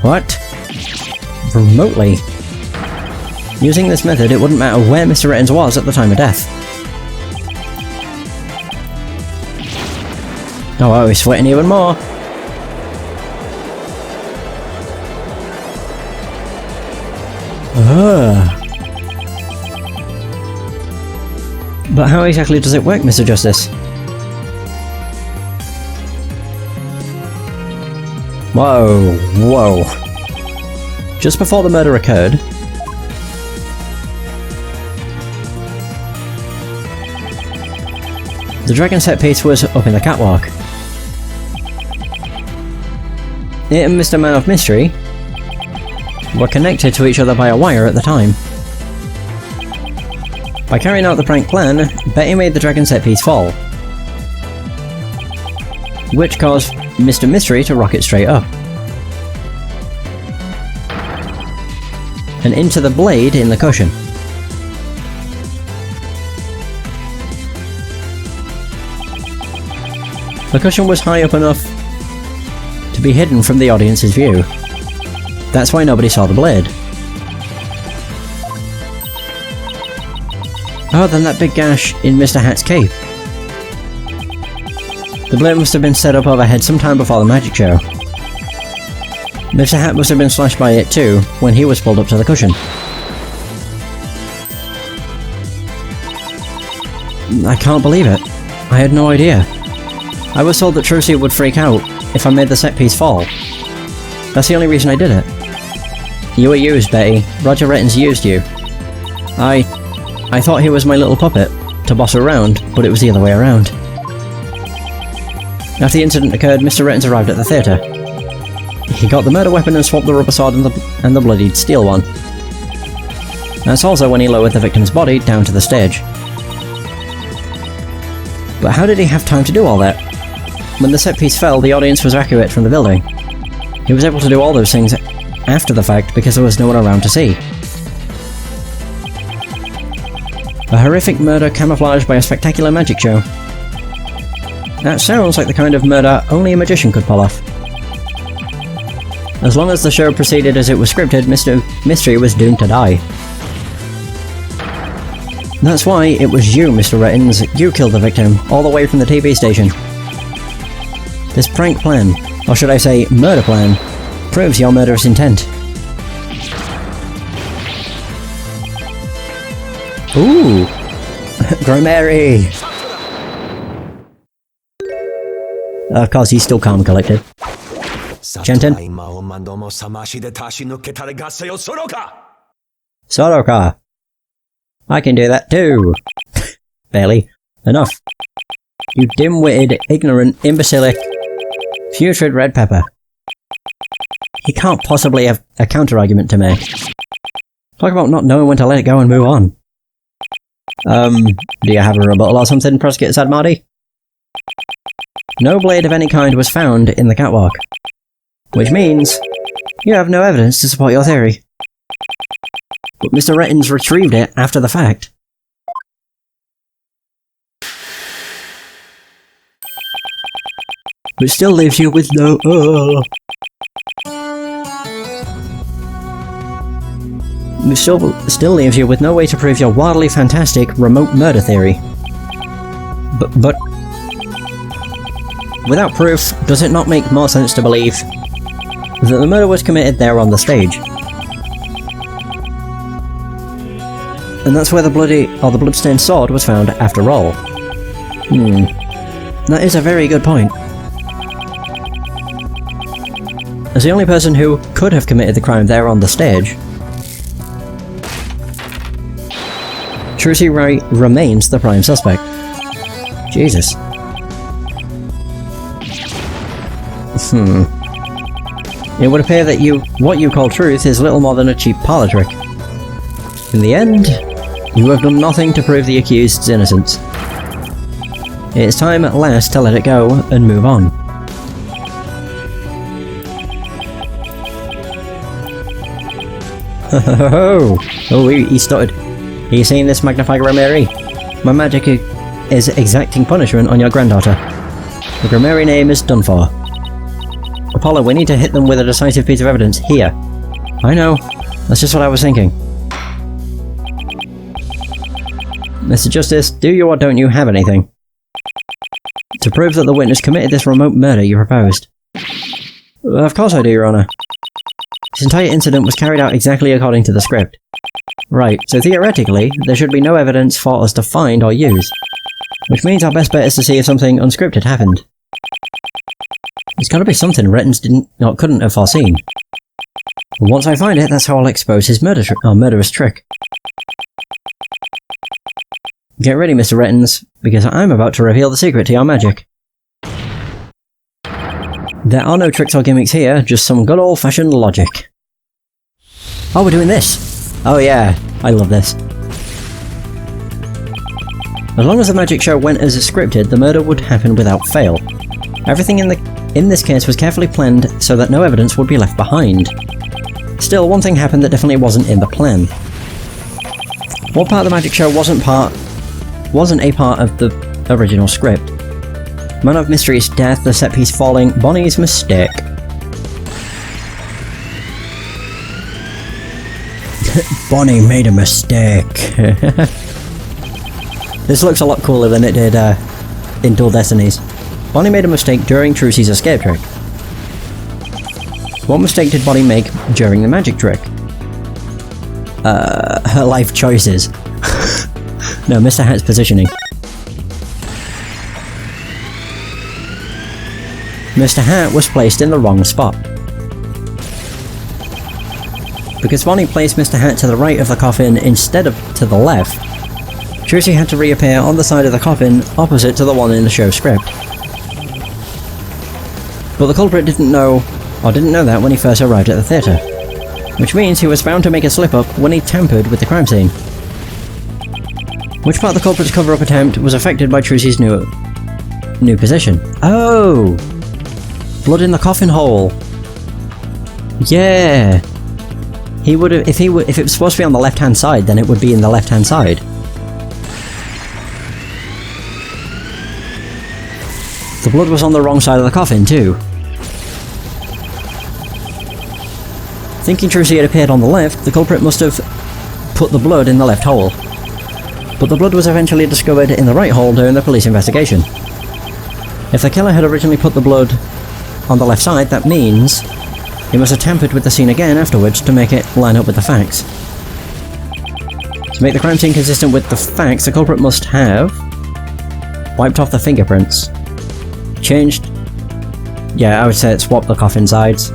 What? Remotely? Using this method, it wouldn't matter where Mr. Rittens was at the time of death. Oh, he's sweating even more. But how exactly does it work, Mr. Justice? Whoa, whoa. Just before the murder occurred, the dragon set piece was up in the catwalk. It and Mr. Man of Mystery were connected to each other by a wire at the time. By carrying out the prank plan, Betty made the dragon set piece fall, which caused Mr. Mystery to rocket straight up and into the blade in the cushion. The cushion was high up enough to be hidden from the audience's view. That's why nobody saw the blade. Oh, then that big gash in Mr. Hat's cape. The blade must have been set up overhead sometime before the magic show. Mr. Hat must have been slashed by it too, when he was pulled up to the cushion. I can't believe it. I had no idea. I was told that Trucy would freak out if I made the set piece fall. That's the only reason I did it. You were used, Betty. Roger Rittens used you. I thought he was my little puppet, to boss around, but it was the other way around. After the incident occurred, Mr. Rittens arrived at the theatre. He got the murder weapon and swapped the rubber sword and the bloodied steel one. That's also when he lowered the victim's body down to the stage. But how did he have time to do all that? When the set piece fell, the audience was evacuated from the building. He was able to do all those things after the fact because there was no one around to see. A horrific murder camouflaged by a spectacular magic show. That sounds like the kind of murder only a magician could pull off. As long as the show proceeded as it was scripted, Mr. Mystery was doomed to die. That's why it was you, Mr. Rittens. You killed the victim, all the way from the TV station. This prank plan, or should I say murder plan, proves your murderous intent. Ooh! Grammary! Of course, he's still calm and collected. Genton? Soroka! I can do that too! Barely. Enough. You dim-witted, ignorant, imbecilic, putrid red pepper. He can't possibly have a counter-argument to make. Talk about not knowing when to let it go and move on. Do you have a rebuttal or something, Prosecutor Sadmardi? No blade of any kind was found in the catwalk. Which means, you have no evidence to support your theory. But Mr. Rittens retrieved it after the fact. Which still leaves you with no... Which still leaves you with no way to prove your wildly fantastic remote murder theory. But... without proof, does it not make more sense to believe that the murder was committed there on the stage? And that's where the bloodstained sword was found after all. That is a very good point. As the only person who could have committed the crime there on the stage, Phoenix Wright remains the prime suspect. Jesus. It would appear that what you call truth is little more than a cheap parlor trick. In the end, you have done nothing to prove the accused's innocence. It is time at last to let it go and move on. Oh, he stuttered. Are you seeing this, Magna Grammary? My magic is exacting punishment on your granddaughter. The Grammary name is done for. Apollo, we need to hit them with a decisive piece of evidence here. I know. That's just what I was thinking. Mr. Justice, do you or don't you have anything to prove that the witness committed this remote murder you proposed? Of course I do, Your Honor. This entire incident was carried out exactly according to the script. Right, so theoretically, there should be no evidence for us to find or use. Which means our best bet is to see if something unscripted happened. There's gotta be something Rettens couldn't have foreseen. And once I find it, that's how I'll expose his murderous trick. Get ready, Mr. Rettens, because I'm about to reveal the secret to your magic. There are no tricks or gimmicks here, just some good old-fashioned logic. Oh, we're doing this! Oh yeah, I love this. As long as the magic show went as scripted, the murder would happen without fail. Everything in this case was carefully planned so that no evidence would be left behind. Still, one thing happened that definitely wasn't in the plan. One part of the magic show wasn't a part of the original script. Man of Mystery's death, the set piece falling, Bonnie's mistake. Bonnie made a mistake. This looks a lot cooler than it did in Dual Destinies. Bonnie made a mistake during Trucy's escape trick. What mistake did Bonnie make during the magic trick? Her life choices. No, Mr. Hat's positioning. Mr. Hat was placed in the wrong spot. Because Bonnie placed Mr. Hat to the right of the coffin instead of to the left, Trucy had to reappear on the side of the coffin opposite to the one in the show script. But the culprit didn't know that when he first arrived at the theatre, which means he was bound to make a slip-up when he tampered with the crime scene. Which part of the culprit's cover-up attempt was affected by Trucy's new position? Oh! Blood in the coffin hole! Yeah! He would have, if it was supposed to be on the left-hand side, then it would be in the left-hand side. The blood was on the wrong side of the coffin, too. Thinking Trucy had appeared on the left, the culprit must have put the blood in the left hole. But the blood was eventually discovered in the right hole during the police investigation. If the killer had originally put the blood on the left side, that means he must have tampered with the scene again afterwards to make it line up with the facts. To make the crime scene consistent with the facts, the culprit must have wiped off the fingerprints. Changed... yeah, I would say it swapped the coffin sides.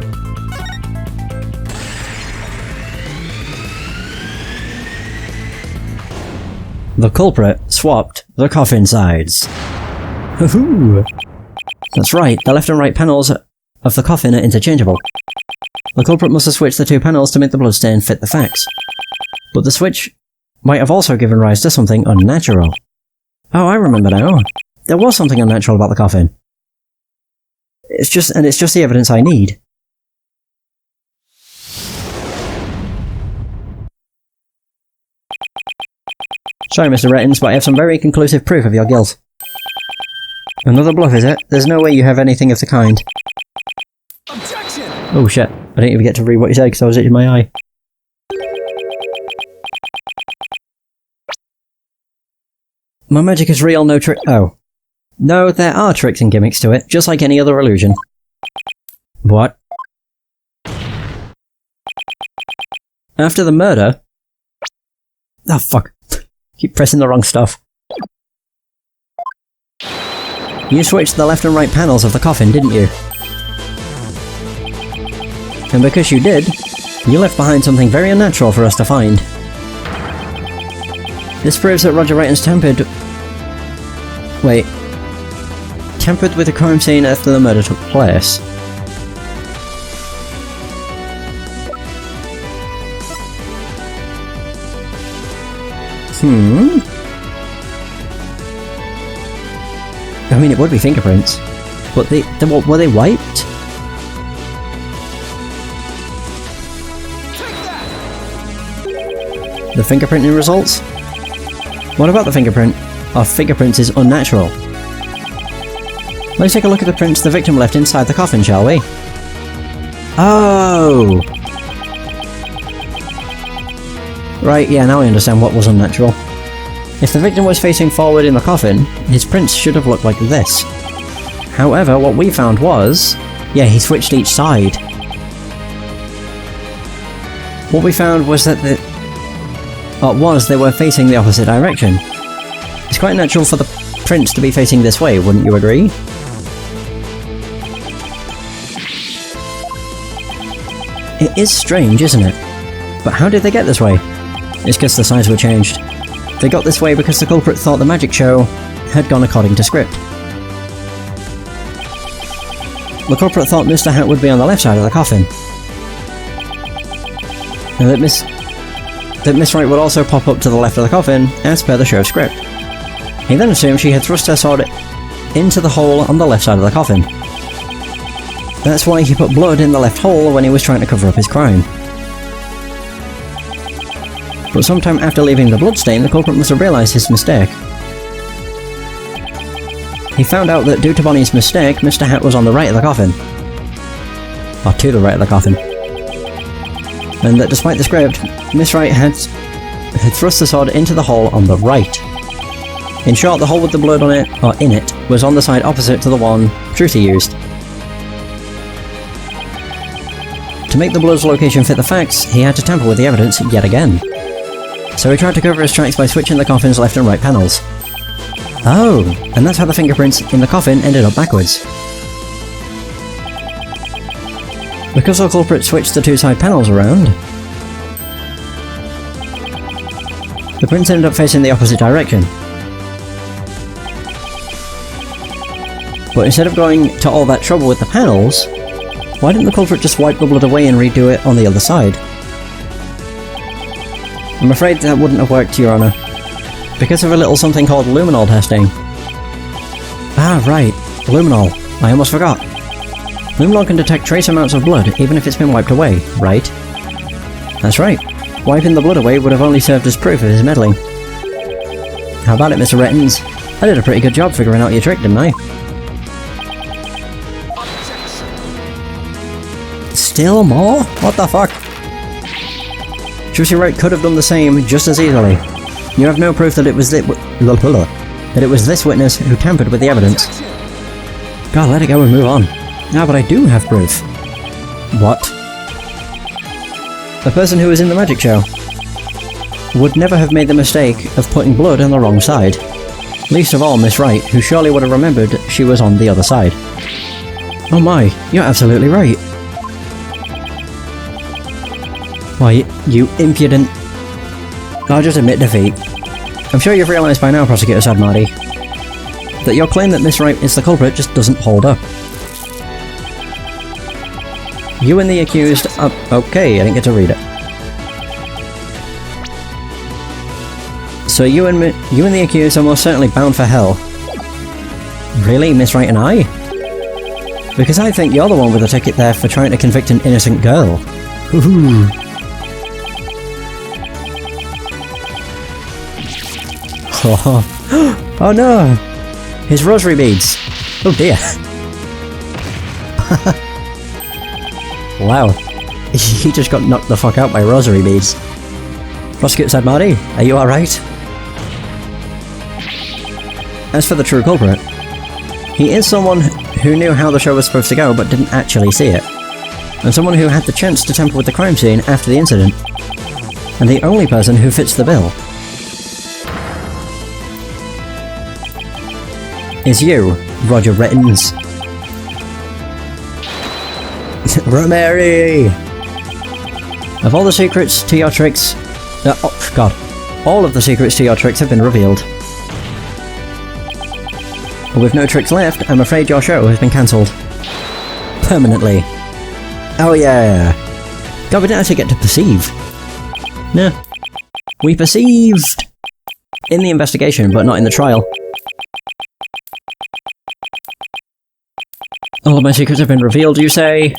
The culprit swapped the coffin sides. Hoo-hoo! That's right, the left and right panels of the coffin are interchangeable. The culprit must have switched the two panels to make the bloodstain fit the facts. But the switch might have also given rise to something unnatural. Oh, I remember now. There was something unnatural about the coffin. It's just the evidence I need. Sorry, Mr. Rettens, but I have some very conclusive proof of your guilt. Another bluff, is it? There's no way you have anything of the kind. Objection! Oh shit, I didn't even get to read what you said because I was itching my eye. My magic is real, no trick- oh. No, there are tricks and gimmicks to it, just like any other illusion. What? After the murder... oh fuck. Keep pressing the wrong stuff. You switched the left and right panels of the coffin, didn't you? And because you did, you left behind something very unnatural for us to find. This proves that Roger Rettens tampered... wait. Tampered with the crime scene after the murder took place. I mean, it would be fingerprints, but were they wiped? The fingerprinting results? What about the fingerprint? Our fingerprints is unnatural. Let's take a look at the prints the victim left inside the coffin, shall we? Oh! Right, yeah, now I understand what was unnatural. If the victim was facing forward in the coffin, his prints should have looked like this. However, what we found was... yeah, he switched each side. What we found was that they were facing the opposite direction. It's quite natural for the prints to be facing this way, wouldn't you agree? It is strange, isn't it? But how did they get this way? It's because the sides were changed. They got this way because the culprit thought the magic show had gone according to script. The culprit thought Mr. Hat would be on the left side of the coffin. And that Miss Wright would also pop up to the left of the coffin, as per the show's script. He then assumed she had thrust her sword into the hole on the left side of the coffin. That's why he put blood in the left hole when he was trying to cover up his crime. But sometime after leaving the bloodstain, the culprit must have realised his mistake. He found out that due to Bonnie's mistake, Mr. Hat was on the right of the coffin. Or to the right of the coffin. And that despite the script, Miss Wright had thrust the sword into the hole on the right. In short, the hole with the blood on it, or in it, was on the side opposite to the one Trucy used. To make the blood's location fit the facts, he had to tamper with the evidence yet again. So he tried to cover his tracks by switching the coffin's left and right panels. Oh, and that's how the fingerprints in the coffin ended up backwards. Because the culprit switched the two side panels around, the prints ended up facing the opposite direction. But instead of going to all that trouble with the panels, why didn't the culprit just wipe the blood away and redo it on the other side? I'm afraid that wouldn't have worked, Your Honour. Because of a little something called luminol testing. Ah, right. Luminol. I almost forgot. Luminol can detect trace amounts of blood, even if it's been wiped away, right? That's right. Wiping the blood away would have only served as proof of his meddling. How about it, Mr. Rettins? I did a pretty good job figuring out your trick, didn't I? Still more? What the fuck? Trucy Wright could have done the same just as easily. You have no proof that it was this witness who tampered with the evidence. God, let it go and move on. Ah, but I do have proof. What? The person who was in the magic show would never have made the mistake of putting blood on the wrong side. Least of all Miss Wright, who surely would have remembered she was on the other side. Oh my, you're absolutely right. Why, you impudent... I'll just admit defeat. I'm sure you've realised by now, Prosecutor Sadmardi, that your claim that Miss Wright is the culprit just doesn't hold up. You and the accused... okay, I didn't get to read it. So you and the accused are most certainly bound for hell. Really, Miss Wright and I? Because I think you're the one with the ticket there for trying to convict an innocent girl. Hoo-hoo. Oh no! His rosary beads! Oh dear! Wow. He just got knocked the fuck out by rosary beads. Prosecutor Sadmardi, are you alright? As for the true culprit, he is someone who knew how the show was supposed to go but didn't actually see it. And someone who had the chance to tamper with the crime scene after the incident. And the only person who fits the bill is you, Roger Rettins. Romeri! Of all the secrets to your tricks... oh god. All of the secrets to your tricks have been revealed. But with no tricks left, I'm afraid your show has been cancelled. Permanently. Oh yeah! God, we didn't actually get to perceive. No. We perceived in the investigation, but not in the trial. All of my secrets have been revealed, you say?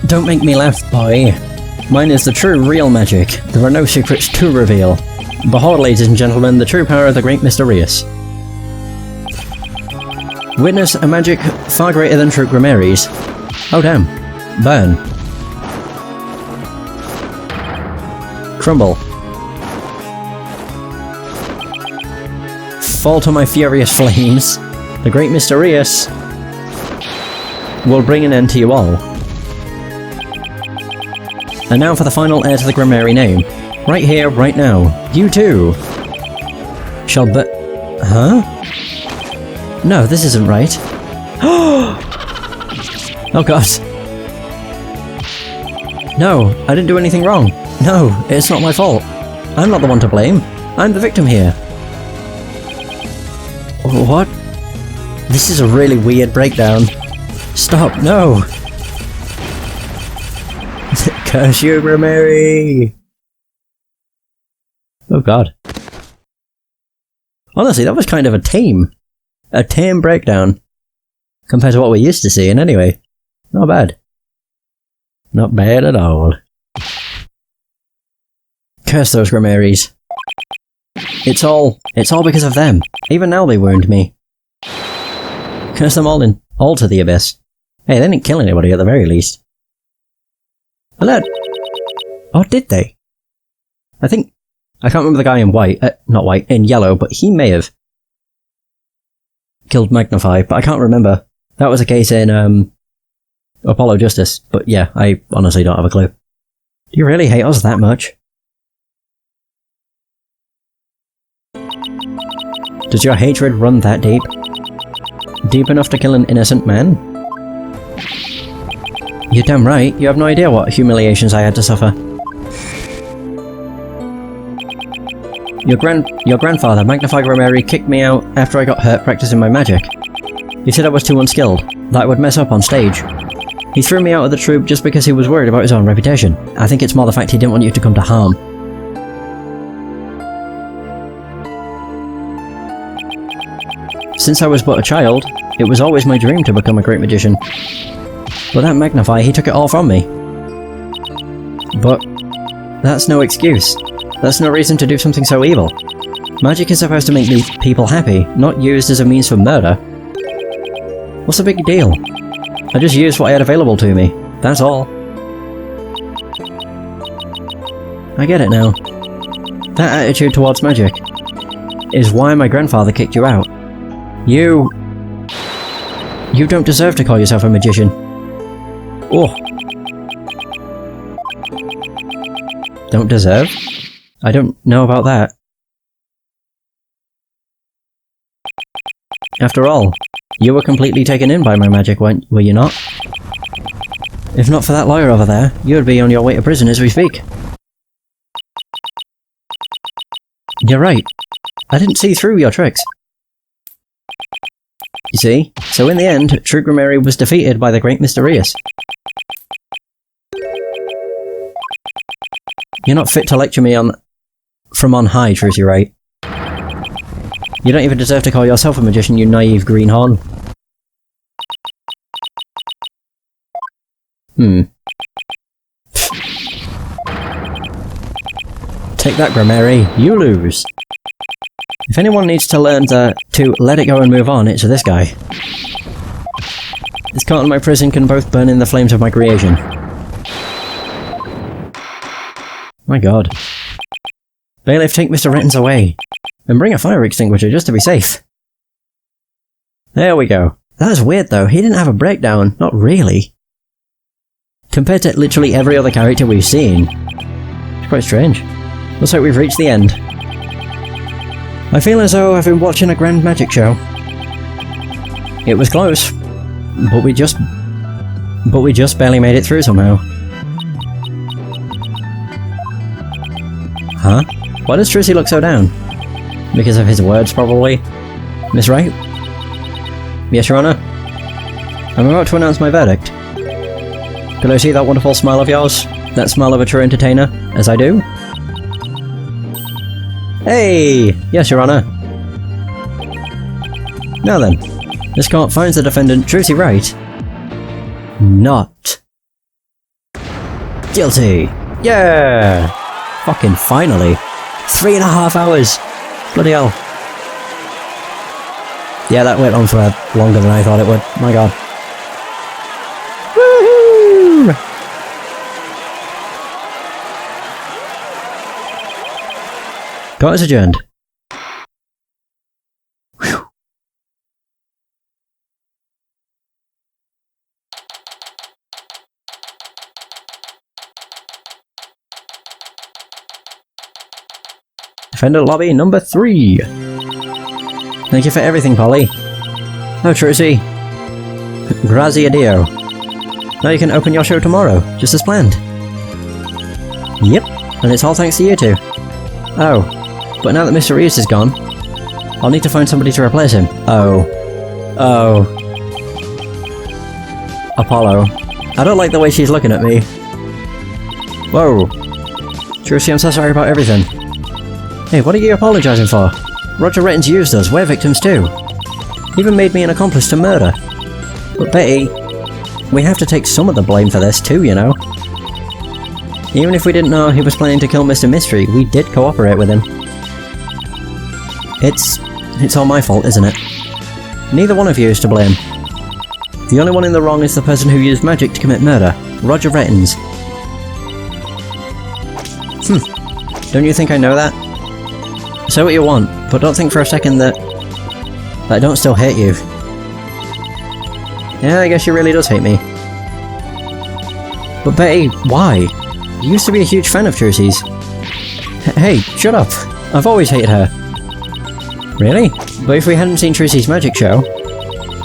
Don't make me laugh, boy. Mine is the true, real magic. There are no secrets to reveal. Behold, ladies and gentlemen, the true power of the great Mysterious. Witness a magic far greater than true Grimaries. Oh damn. Burn. Crumble. Fall to my furious flames. The Great Mysterious will bring an end to you all. And now for the final heir to the Grimary name. Right here, right now. You too shall Huh? No, this isn't right. Oh god. No, I didn't do anything wrong. No, it's not my fault. I'm not the one to blame. I'm the victim here. What? This is a really weird breakdown. Stop, no! Curse you, Grimary! Oh god. Honestly, that was kind of a tame breakdown. Compared to what we're used to seeing, anyway. Not bad. Not bad at all. Curse those Grimaries. It's all because of them. Even now they wound me. Curse them all to the abyss. Hey, they didn't kill anybody at the very least. Oh, did they? I can't remember the guy in white, not white, in yellow, but he may have killed Magnify, but I can't remember. That was the case in, Apollo Justice, but yeah, I honestly don't have a clue. Do you really hate us that much? Does your hatred run that deep? Deep enough to kill an innocent man? You're damn right, you have no idea what humiliations I had to suffer. Your grandfather, Magnify Grimary, kicked me out after I got hurt practicing my magic. He said I was too unskilled, that I would mess up on stage. He threw me out of the troupe just because he was worried about his own reputation. I think it's more the fact he didn't want you to come to harm. Since I was but a child, it was always my dream to become a great magician. But that Magnify, he took it all from me. But that's no excuse. That's no reason to do something so evil. Magic is supposed to make people happy, not used as a means for murder. What's the big deal? I just used what I had available to me. That's all. I get it now. That attitude towards magic is why my grandfather kicked you out. You don't deserve to call yourself a magician. Oh. Don't deserve? I don't know about that. After all, you were completely taken in by my magic, were you not? If not for that lawyer over there, you would be on your way to prison as we speak. You're right. I didn't see through your tricks. You see? So in the end, True Grimary was defeated by the Great Mysterious. You're not fit to lecture me from on high, Trucy Wright. You don't even deserve to call yourself a magician, you naive greenhorn. Take that, Grimary. You lose. If anyone needs to learn to let it go and move on, it's this guy. This cart and my prison can both burn in the flames of my creation. My god. Bailiff, take Mr. Rittens away. And bring a fire extinguisher just to be safe. There we go. That's weird though, he didn't have a breakdown. Not really. Compared to literally every other character we've seen. It's quite strange. Looks like we've reached the end. I feel as though I've been watching a grand magic show. It was close, but we just barely made it through somehow. Huh? Why does Trucy look so down? Because of his words, probably? Miss Wright? Yes, Your Honor? I'm about to announce my verdict. Could I see that wonderful smile of yours? That smile of a true entertainer, as I do? Hey! Yes, Your Honor. Now then, this court finds the defendant, Trucy Wright, not guilty! Yeah! Fucking finally! 3.5 hours! Bloody hell. Yeah, that went on for longer than I thought it would. My god. Woohoo! Court is adjourned. Whew. Defendant lobby number 3. Thank you for everything, Polly. Oh, Trucy. Grazie a Dio. Now you can open your show tomorrow, just as planned. Yep, and it's all thanks to you two. Oh, but now that Mr. Reeves is gone, I'll need to find somebody to replace him. Oh. Oh. Apollo. I don't like the way she's looking at me. Whoa. Trucy, I'm so sorry about everything. Hey, what are you apologising for? Roger Retton's used us, we're victims too. He even made me an accomplice to murder. But Betty, we have to take some of the blame for this too, you know. Even if we didn't know he was planning to kill Mr. Mystery, we did cooperate with him. It's all my fault, isn't it? Neither one of you is to blame. The only one in the wrong is the person who used magic to commit murder, Roger Retton's. Don't you think I know that? Say what you want, but don't think for a second that I don't still hate you. Yeah, I guess she really does hate me. But Betty, why? You used to be a huge fan of Trucy's. Hey, shut up. I've always hated her. Really? But if we hadn't seen Trucy's magic show,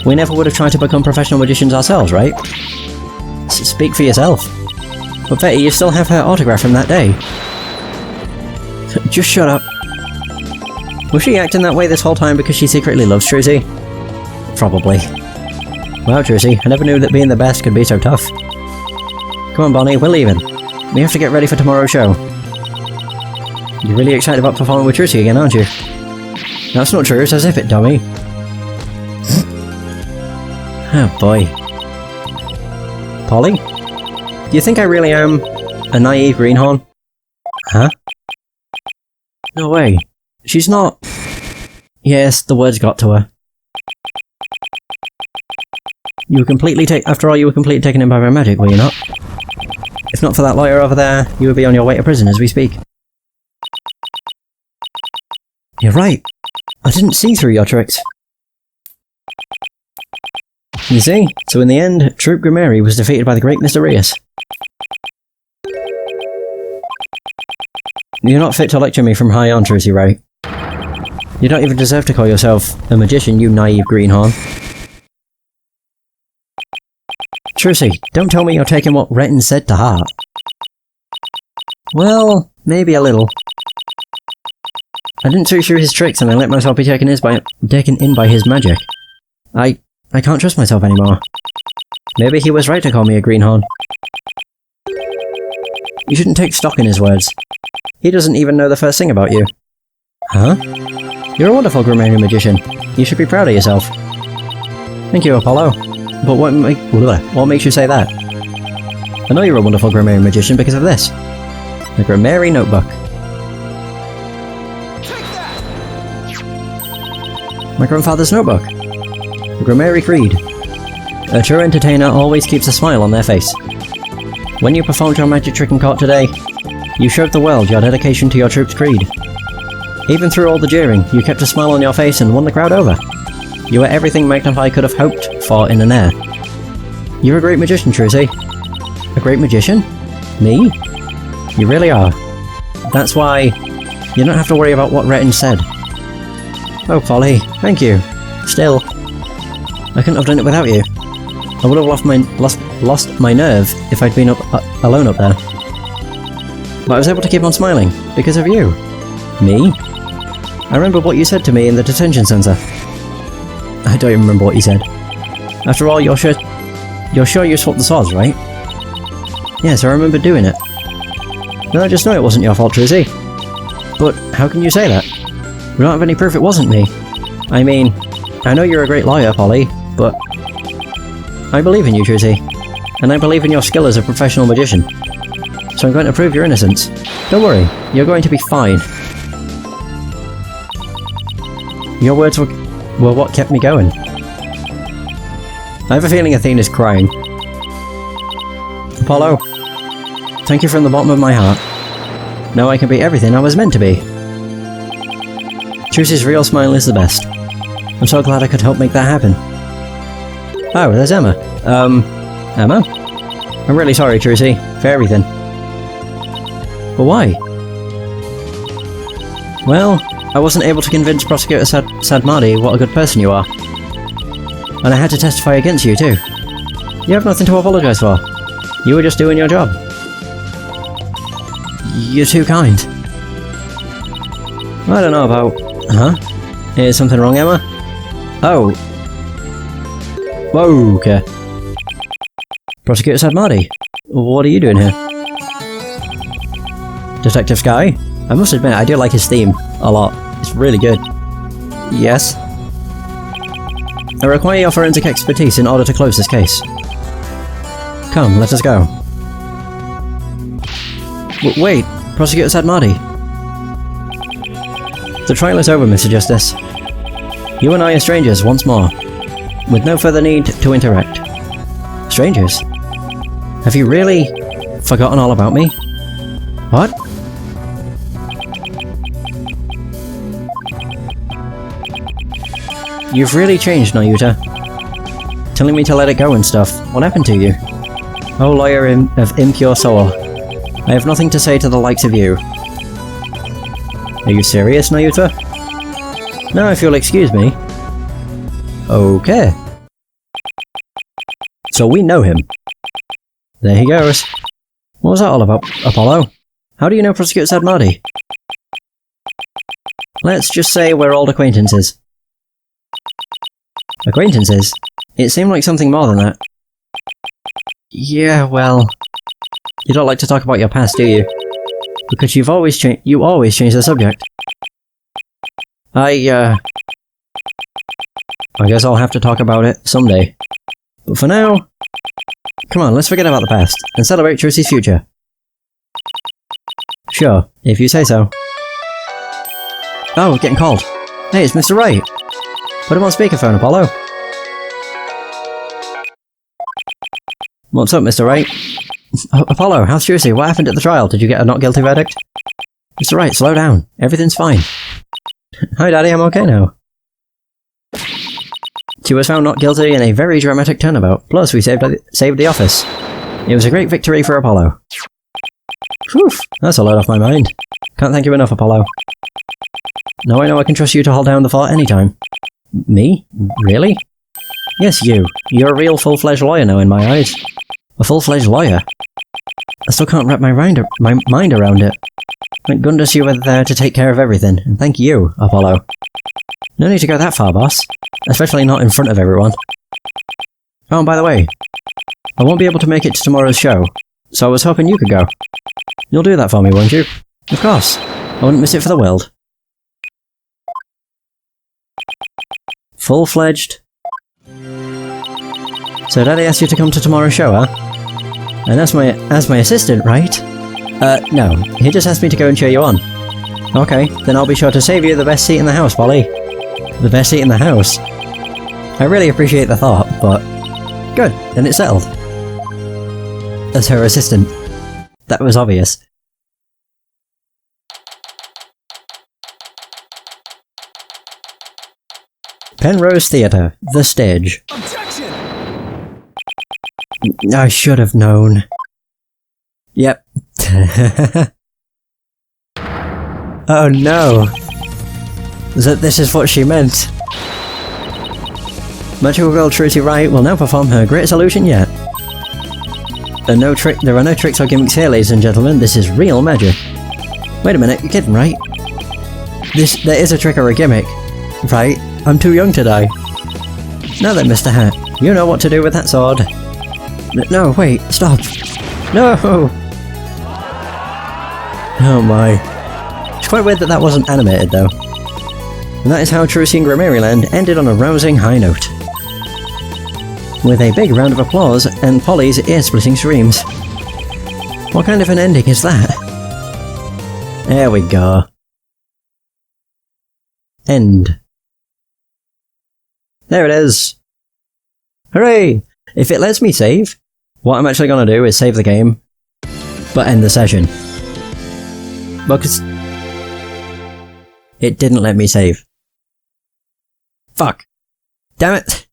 we never would have tried to become professional magicians ourselves, right? Speak for yourself. But Betty, you still have her autograph from that day. Just shut up. Was she acting that way this whole time because she secretly loves Trucy? Probably. Wow, Trucy, I never knew that being the best could be so tough. Come on, Bonnie, we're leaving. We have to get ready for tomorrow's show. You're really excited about performing with Trucy again, aren't you? That's not true, so zip it, dummy. Oh boy. Polly? Do you think I really am a naive greenhorn? Huh? No way. She's not... Yes, the words got to her. You were completely after all, you were completely taken in by my magic, were you not? If not for that lawyer over there, you would be on your way to prison as we speak. You're right. I didn't see through your tricks. You see? So in the end, Troop Grimeri was defeated by the great Mr. Reyes. You're not fit to lecture me from high on, Trucy Wright. You don't even deserve to call yourself a magician, you naive greenhorn. Trucy, don't tell me you're taking what Retton said to heart. Well, maybe a little. I didn't see through his tricks and I let myself be taken in by his magic. I can't trust myself anymore. Maybe he was right to call me a greenhorn. You shouldn't take stock in his words. He doesn't even know the first thing about you. Huh? You're a wonderful Grimeri magician. You should be proud of yourself. Thank you, Apollo. But what makes you say that? I know you're a wonderful Grimeri magician because of this. The Grimeri notebook. My grandfather's notebook. The Grimeri Creed. A true entertainer always keeps a smile on their face. When you performed your magic trick in court today, you showed the world your dedication to your troop's creed. Even through all the jeering, you kept a smile on your face and won the crowd over. You were everything Magnify could have hoped for in an heir. You're a great magician, Trucy. A great magician? Me? You really are. That's why you don't have to worry about what Retton said. Oh, Polly, thank you. Still, I couldn't have done it without you. I would have lost my nerve if I'd been alone up there. But I was able to keep on smiling, because of you. Me? I remember what you said to me in the detention centre. I don't even remember what you said. After all, you're sure you swapped the swords, right? Yes, I remember doing it. No, I just know it wasn't your fault, Trucy. But how can you say that? We don't have any proof it wasn't me. I mean, I know you're a great lawyer, Polly, but I believe in you, Trucy. And I believe in your skill as a professional magician. So I'm going to prove your innocence. Don't worry, you're going to be fine. Your words were what kept me going. I have a feeling Athena's crying. Apollo, thank you from the bottom of my heart. Now I can be everything I was meant to be. Trucy's real smile is the best. I'm so glad I could help make that happen. Oh, there's Emma. Emma? I'm really sorry, Trucy, for everything. But why? Well, I wasn't able to convince Prosecutor Sadmadi what a good person you are. And I had to testify against you too. You have nothing to apologise for. You were just doing your job. You're too kind. I don't know about... Huh? Is something wrong, Emma? Oh. Whoa, okay. Prosecutor Sadmadi, what are you doing here? Detective Sky? I must admit, I do like his theme a lot. It's really good. Yes? I require your forensic expertise in order to close this case. Come, let us go. Wait, Prosecutor Sadmadi. The trial is over, Mr. Justice. You and I are strangers once more, with no further need to interact. Strangers? Have you really forgotten all about me? What? You've really changed, Nayuta. Telling me to let it go and stuff. What happened to you? Oh, lawyer of impure soul. I have nothing to say to the likes of you. Are you serious, Nayuta? Now if you'll excuse me. Okay. So we know him. There he goes. What was that all about, Apollo? How do you know Prosecutor Sadmadi? Let's just say we're old acquaintances. Acquaintances? It seemed like something more than that. Yeah, well... You don't like to talk about your past, do you? Because you always change the subject. I guess I'll have to talk about it someday. But for now... Come on, let's forget about the past, and celebrate Trucy's future. Sure, if you say so. Oh, getting called. Hey, it's Mr. Wright! Put him on speakerphone, Apollo. What's up, Mr. Wright? Apollo, how's Trucy? What happened at the trial? Did you get a not guilty verdict? Mr. Wright, slow down. Everything's fine. Hi, Daddy, I'm okay now. She was found not guilty in a very dramatic turnabout. Plus, we saved the office. It was a great victory for Apollo. Whew, that's a load off my mind. Can't thank you enough, Apollo. Now I know I can trust you to hold down the fort anytime. Me? Really? Yes, you. You're a real full-fledged lawyer now in my eyes. A full-fledged lawyer? I still can't wrap my mind around it. Thank goodness you were there to take care of everything, and thank you, Apollo. No need to go that far, boss. Especially not in front of everyone. Oh, and by the way, I won't be able to make it to tomorrow's show, so I was hoping you could go. You'll do that for me, won't you? Of course. I wouldn't miss it for the world. Full-fledged. So Daddy asked you to come to tomorrow's show, huh? And as my assistant, right? No. He just asked me to go and cheer you on. Okay, then I'll be sure to save you the best seat in the house, Polly. The best seat in the house? I really appreciate the thought, but... Good, then it's settled. As her assistant. That was obvious. Penrose Theatre, the stage. Objection! I should have known. Yep. Oh no. This is what she meant. Magical girl Trucy Wright will now perform her greatest illusion yet. There are no tricks or gimmicks here, ladies and gentlemen. This is real magic. Wait a minute, you're kidding, right? There is a trick or a gimmick. Right? I'm too young to die. Now then, Mr. Hat, you know what to do with that sword. No, wait, stop. No! Oh my. It's quite weird that wasn't animated, though. And that is how Trucy and Grimmaryland ended on a rousing high note. With a big round of applause and Polly's ear-splitting screams. What kind of an ending is that? There we go. End. There it is! Hooray! If it lets me save, what I'm actually gonna do is save the game, but end the session. Because it didn't let me save. Fuck. Damn it!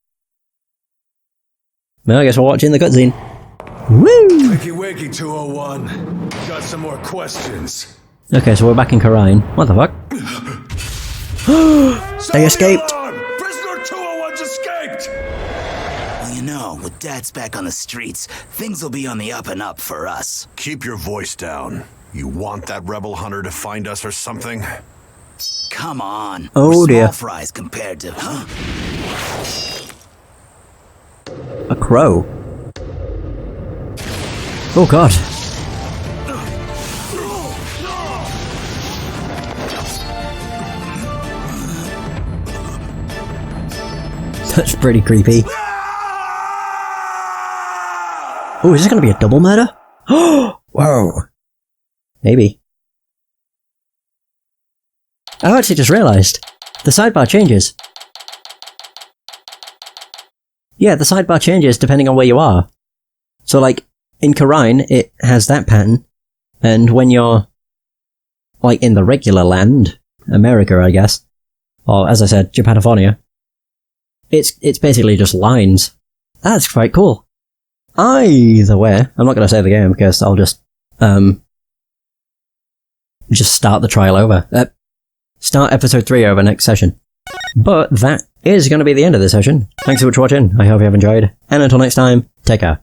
Well, I guess we're watching the cutscene. Woo! Wakey wakey 201. Got some more questions. Okay, so we're back in Karine. What the fuck? They escaped! Prisoner 201's escaped! Well, you know, with Dad's back on the streets, things will be on the up and up for us. Keep your voice down. You want that rebel hunter to find us or something? Come on. Oh We're dear. small fries compared to... Huh? A crow. Oh god. That's pretty creepy. Oh, is this gonna be a double murder? Whoa. Maybe. I actually just realised. The sidebar changes. Yeah, the sidebar changes depending on where you are. So like, in Karine, it has that pattern. And when you're, like, in the regular land, America, I guess, or as I said, Japanifornia, it's basically just lines. That's quite cool. Either way, I'm not going to save the game because I'll just start the trial over. Start episode 3 over next session. But that is going to be the end of this session. Thanks so much for watching. I hope you have enjoyed. And until next time, take care.